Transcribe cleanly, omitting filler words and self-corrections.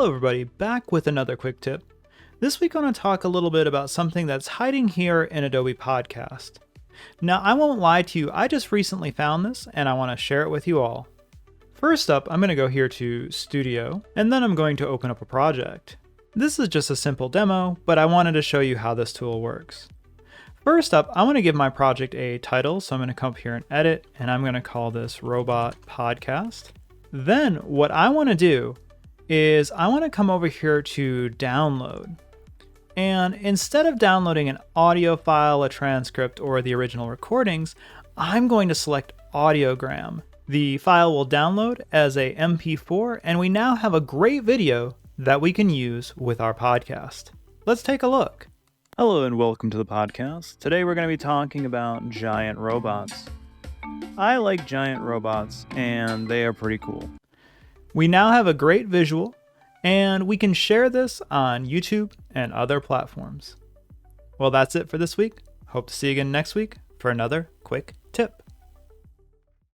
Hello everybody, back with another quick tip. This week I want to talk a little bit about something that's hiding here in Adobe Podcast. Now I won't lie to you, I just recently found this and I want to share it with you all. First up, I'm going to go here to Studio, and then I'm going to open up a project. This is just a simple demo, but I wanted to show you how this tool works. First up, I want to give my project a title, so I'm going to come up here and edit, and I'm going to call this Robot Podcast. Then what I want to do is I want to come over here to download. And instead of downloading an audio file, a transcript, or the original recordings, I'm going to select audiogram. The file will download as a MP4, and we now have a great video that we can use with our podcast. Let's take a look. Hello and welcome to the podcast. Today we're going to be talking about giant robots. I like giant robots, and they are pretty cool. We now have a great visual, and we can share this on YouTube and other platforms. Well, that's it for this week. Hope to see you again next week for another quick tip.